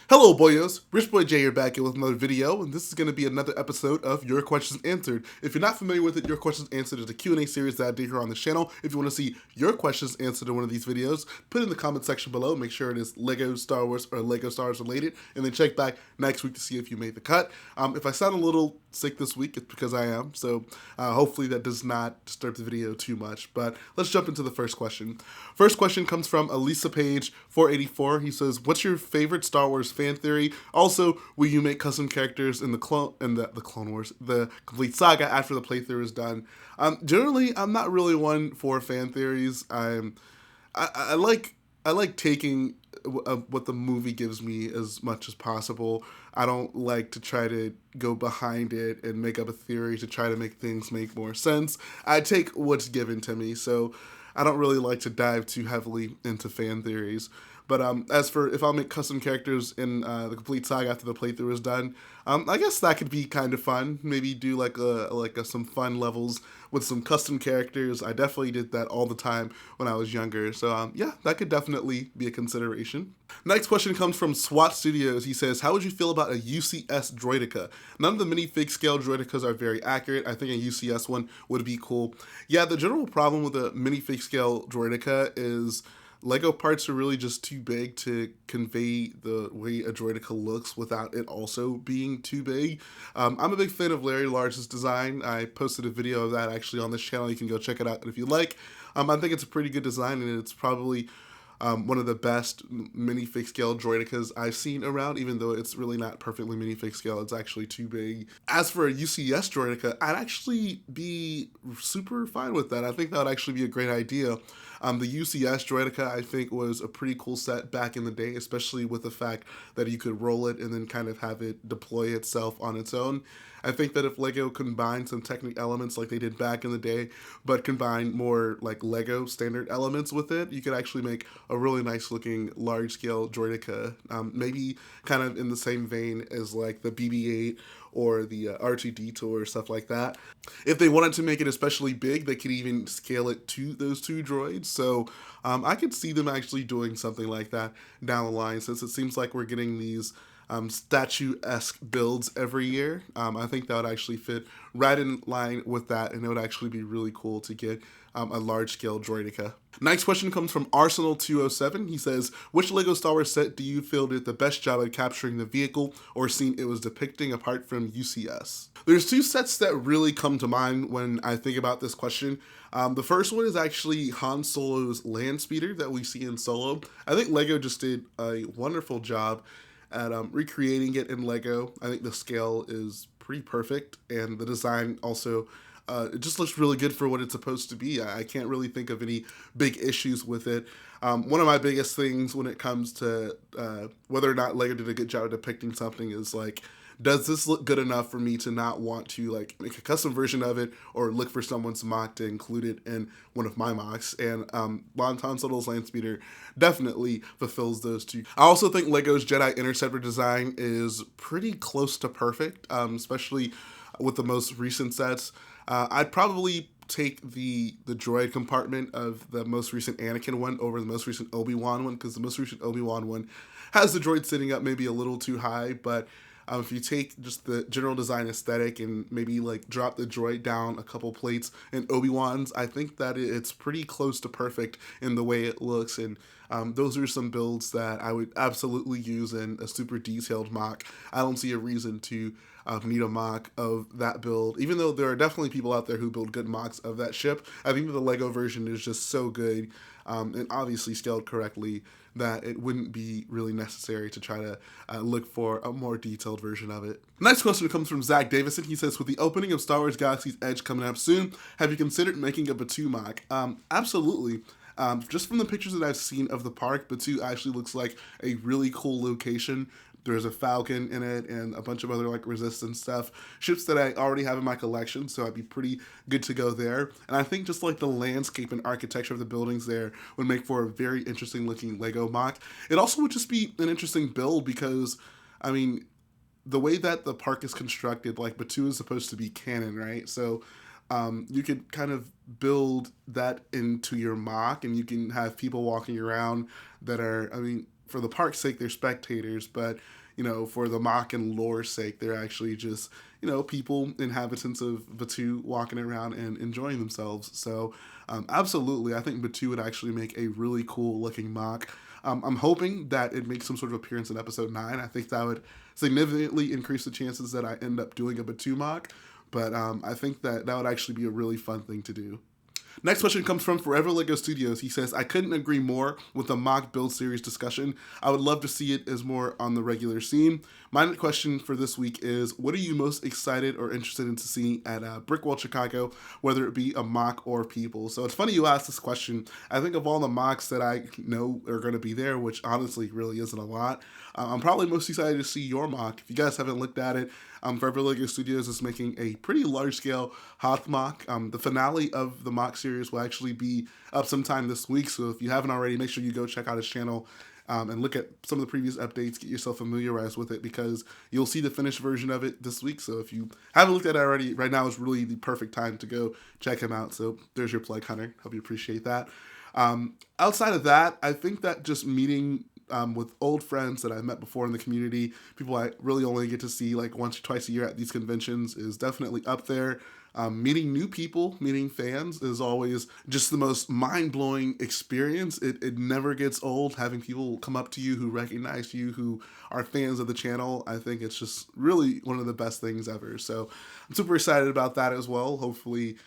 Hello boyos, Rich Boy J here back here with another video, and this is going to be another episode of Your Questions Answered. If you're not familiar with it, Your Questions Answered is a Q&A series that I do here on the channel. If you want to see your questions answered in one of these videos, put it in the comment section below, make sure it is Lego Star Wars or Lego Star Wars related, and then check back next week to see if you made the cut. If I sound a little sick this week, it's because I am, so hopefully that does not disturb the video too much, but let's jump into the first question. First question comes from Elisa Page 484. He says, what's your favorite Star Wars fan theory? Also, will you make custom characters in the Clone Wars, the complete saga after the playthrough is done? Generally, I'm not really one for fan theories. I like taking what the movie gives me as much as possible. I don't like to try to go behind it and make up a theory to try to make things make more sense. I take what's given to me, so I don't really like to dive too heavily into fan theories. But as for if I'll make custom characters in the complete saga after the playthrough is done, I guess that could be kind of fun. Maybe do like some fun levels with some custom characters. I definitely did that all the time when I was younger. So yeah, that could definitely be a consideration. Next question comes from SWAT Studios. He says, how would you feel about a UCS droideka? None of the minifig scale droidekas are very accurate. I think a UCS one would be cool. Yeah, the general problem with a minifig scale droideka is Lego parts are really just too big to convey the way a droideka looks without it also being too big. I'm a big fan of Larry Large's design. I posted a video of that actually on this channel. You can go check it out if you like. I think it's a pretty good design, and it's probably one of the best minifig scale droidekas I've seen around, even though it's really not perfectly minifig scale. It's actually too big. As for a UCS droideka, I'd actually be super fine with that. I think that would actually be a great idea. The UCS droideka, I think, was a pretty cool set back in the day, especially with the fact that you could roll it and then kind of have it deploy itself on its own. I think that if Lego combined some Technic elements like they did back in the day, but combined more like Lego standard elements with it, you could actually make a really nice looking large scale droideka, maybe kind of in the same vein as like the BB-8 or the R2-D2 or stuff like that. If they wanted to make it especially big, they could even scale it to those two droids. So I could see them actually doing something like that down the line, since it seems like we're getting these statue-esque builds every year. I think that would actually fit right in line with that, and it would actually be really cool to get a large-scale droideka. Next question comes from Arsenal207. He says, which Lego Star Wars set do you feel did the best job at capturing the vehicle or scene it was depicting apart from UCS? There's two sets that really come to mind when I think about this question. The first one is actually Han Solo's land speeder that we see in Solo. I think Lego just did a wonderful job at recreating it in Lego. I think the scale is pretty perfect, and the design also it just looks really good for what it's supposed to be. I can't really think of any big issues with it. One of my biggest things when it comes to whether or not Lego did a good job of depicting something is like, does this look good enough for me to not want to like make a custom version of it or look for someone's MOC to include it in one of my MOCs? And Han Solo's land speeder definitely fulfills those two. I also think Lego's Jedi Interceptor design is pretty close to perfect, especially with the most recent sets. I'd probably take the droid compartment of the most recent Anakin one over the most recent Obi-Wan one, because the most recent Obi-Wan one has the droid sitting up maybe a little too high, but if you take just the general design aesthetic and maybe like drop the droid down a couple plates in Obi-Wan's, I think that it's pretty close to perfect in the way it looks. And those are some builds that I would absolutely use in a super detailed MOC. I don't see a reason to need a MOC of that build, even though there are definitely people out there who build good MOCs of that ship. I think the Lego version is just so good and obviously scaled correctly that it wouldn't be really necessary to try to look for a more detailed version of it. Next question comes from Zach Davison. He says, with the opening of Star Wars Galaxies Edge coming up soon, have you considered making a Batuu MOC? Absolutely. Just from the pictures that I've seen of the park, Batuu actually looks like a really cool location. There's a Falcon in it and a bunch of other like Resistance stuff. Ships that I already have in my collection, so I'd be pretty good to go there. And I think just like the landscape and architecture of the buildings there would make for a very interesting looking Lego MOC. It also would just be an interesting build because, I mean, the way that the park is constructed, like Batuu is supposed to be canon, right? So you could kind of build that into your MOC, and you can have people walking around that are, I mean, for the park's sake, they're spectators, but for the MOC and lore's sake, they're actually just people, inhabitants of Batu, walking around and enjoying themselves. So absolutely, I think Batu would actually make a really cool looking MOC. I'm hoping that it makes some sort of appearance in episode 9. I think that would significantly increase the chances that I end up doing a Batu MOC, but I think that would actually be a really fun thing to do. Next question comes from Forever Lego Studios. He says, I couldn't agree more with the MOC build series discussion. I would love to see it as more on the regular scene. My question for this week is, what are you most excited or interested in to see at Brickworld Chicago, whether it be a MOC or people? So it's funny you asked this question. I think of all the MOCs that I know are going to be there, which honestly really isn't a lot, I'm probably most excited to see your MOC. If you guys haven't looked at it, Forever Lego Studios is making a pretty large-scale Hoth MOC. The finale of the MOC series will actually be up sometime this week, so if you haven't already, make sure you go check out his channel and look at some of the previous updates, get yourself familiarized with it, because you'll see the finished version of it this week. So if you haven't looked at it already, right now is really the perfect time to go check him out. So there's your plug, Hunter. Hope you appreciate that. Outside of that, I think that just meeting with old friends that I've met before in the community, people I really only get to see like once or twice a year at these conventions, is definitely up there. Meeting new people, meeting fans is always just the most mind-blowing experience. It never gets old, having people come up to you who recognize you, who are fans of the channel. I think it's just really one of the best things ever. So I'm super excited about that as well. Hopefully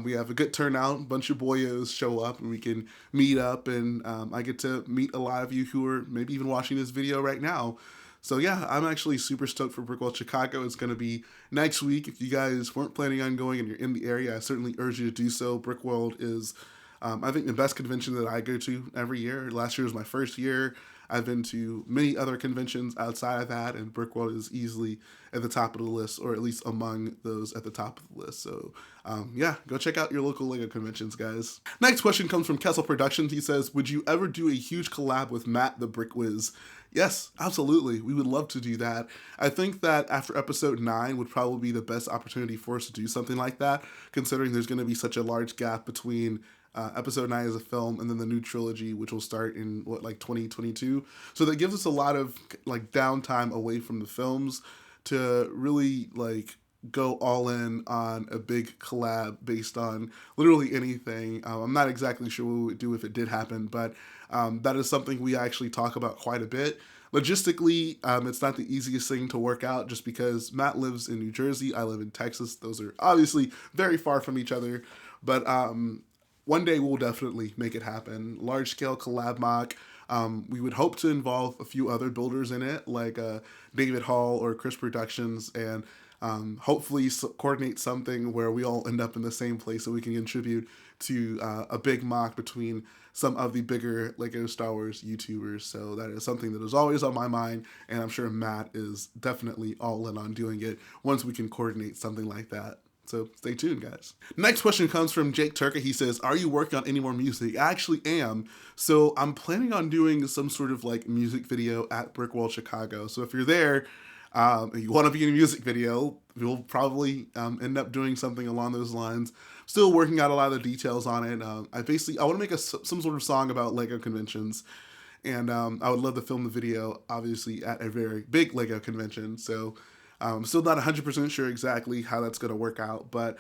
we have a good turnout, a bunch of boyos show up, and we can meet up, and I get to meet a lot of you who are maybe even watching this video right now. So yeah, I'm actually super stoked for Brickworld Chicago. It's going to be next week. If you guys weren't planning on going and you're in the area, I certainly urge you to do so. Brickworld is, I think, the best convention that I go to every year. Last year was my first year. I've been to many other conventions outside of that, and Brickworld is easily at the top of the list, or at least among those at the top of the list. So yeah, go check out your local LEGO conventions, guys. Next question comes from Kessel Productions. He says, would you ever do a huge collab with Matt the Brick Wiz? Yes, absolutely. We would love to do that. I think that after episode 9 would probably be the best opportunity for us to do something like that, considering there's going to be such a large gap between episode 9 as a film and then the new trilogy, which will start in like 2022. So that gives us a lot of like downtime away from the films to really like go all in on a big collab based on literally anything. I'm not exactly sure what we would do if it did happen, but that is something we actually talk about quite a bit. Logistically, it's not the easiest thing to work out just because Matt lives in New Jersey, I live in Texas. Those are obviously very far from each other, but one day we'll definitely make it happen. Large scale collab MOC. We would hope to involve a few other builders in it, like David Hall or Chris Productions, and hopefully coordinate something where we all end up in the same place so we can contribute to a big MOC between some of the bigger LEGO Star Wars YouTubers. So that is something that is always on my mind, and I'm sure Matt is definitely all in on doing it once we can coordinate something like that. So stay tuned, guys. Next question comes from Jake Turka. He says, are you working on any more music? I actually am. So I'm planning on doing some sort of like music video at Brickworld Chicago. So if you're there, you want to be in a music video, we'll probably end up doing something along those lines. Still working out a lot of the details on it. I want to make some sort of song about LEGO conventions. And I would love to film the video, obviously, at a very big LEGO convention. So I'm still not 100% sure exactly how that's going to work out, but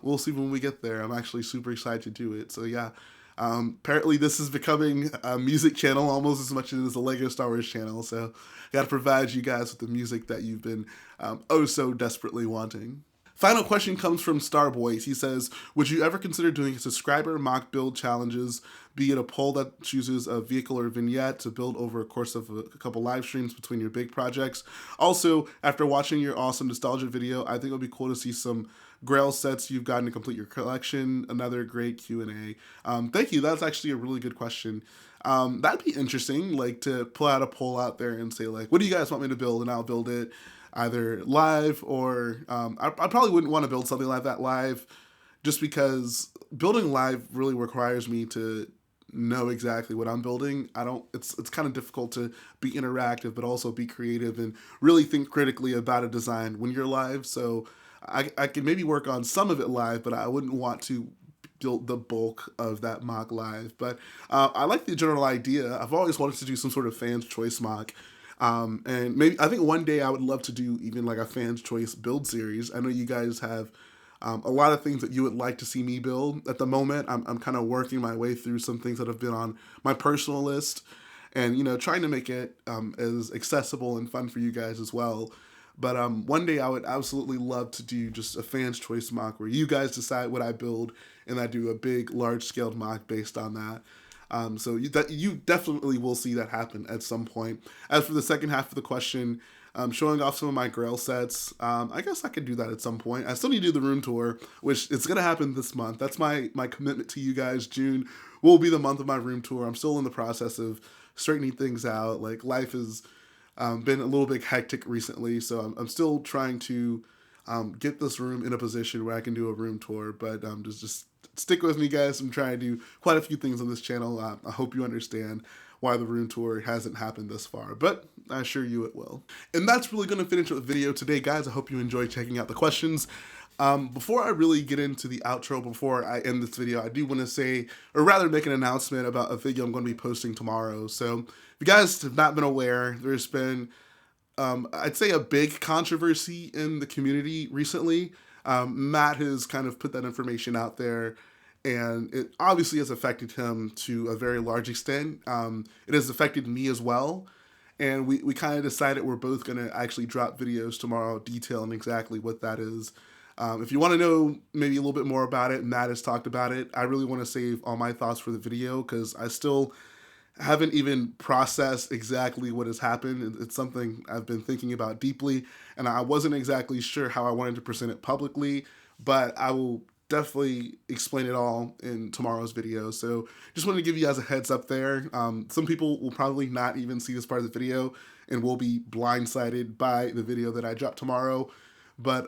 we'll see when we get there. I'm actually super excited to do it. So yeah, apparently this is becoming a music channel almost as much as it is a LEGO Star Wars channel. So I got to provide you guys with the music that you've been oh so desperately wanting. Final question comes from Starboys. He says, would you ever consider doing subscriber mock build challenges, be it a poll that chooses a vehicle or vignette to build over a course of a couple live streams between your big projects? Also, after watching your awesome nostalgia video, I think it would be cool to see some Grail sets you've gotten to complete your collection. Another great Q&A. Thank you. That's actually a really good question. That'd be interesting, like to pull out a poll out there and say like, what do you guys want me to build? And I'll build it either live or I probably wouldn't want to build something like that live just because building live really requires me to know exactly what I'm building. It's kind of difficult to be interactive but also be creative and really think critically about a design when you're live. So I can maybe work on some of it live, but I wouldn't want to the bulk of that mock live. But I like the general idea. I've always wanted to do some sort of fans choice mock. And maybe I think one day I would love to do even like a fans choice build series. I know you guys have a lot of things that you would like to see me build. At the moment, I'm kind of working my way through some things that have been on my personal list, and trying to make it as accessible and fun for you guys as well. But one day I would absolutely love to do just a fans choice mock where you guys decide what I build and I do a big large scaled mock based on that. So you definitely will see that happen at some point. As for the second half of the question, showing off some of my Grail sets, I guess I could do that at some point. I still need to do the room tour, which it's going to happen this month. That's my commitment to you guys. June will be the month of my room tour. I'm still in the process of straightening things out. Like, life has been a little bit hectic recently, so I'm still trying to get this room in a position where I can do a room tour. But just stick with me, guys. I'm trying to do quite a few things on this channel. I hope you understand why the room tour hasn't happened this far, but I assure you it will. And that's really going to finish the video today, guys. I hope you enjoyed checking out the questions. Before I really get into the outro, before I end this video, I do want to say, or rather make an announcement about a video I'm going to be posting tomorrow. So if you guys have not been aware, there's been, I'd say, a big controversy in the community recently. Matt has kind of put that information out there, and it obviously has affected him to a very large extent. It has affected me as well. And we kind of decided we're both going to actually drop videos tomorrow detailing exactly what that is. If you want to know maybe a little bit more about it, Matt has talked about it. I really want to save all my thoughts for the video because I still haven't even processed exactly what has happened. It's something I've been thinking about deeply, and I wasn't exactly sure how I wanted to present it publicly, but I will definitely explain it all in tomorrow's video. So just wanted to give you guys a heads up there. Some people will probably not even see this part of the video and will be blindsided by the video that I drop tomorrow. But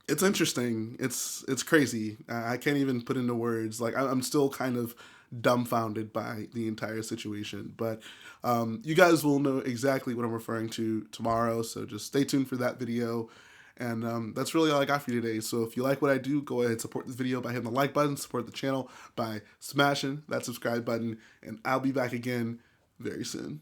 it's interesting. It's crazy. I can't even put into words. Like, I'm still kind of dumbfounded by the entire situation. But you guys will know exactly what I'm referring to tomorrow. So just stay tuned for that video. And that's really all I got for you today. So if you like what I do, go ahead and support this video by hitting the like button, support the channel by smashing that subscribe button, and I'll be back again very soon.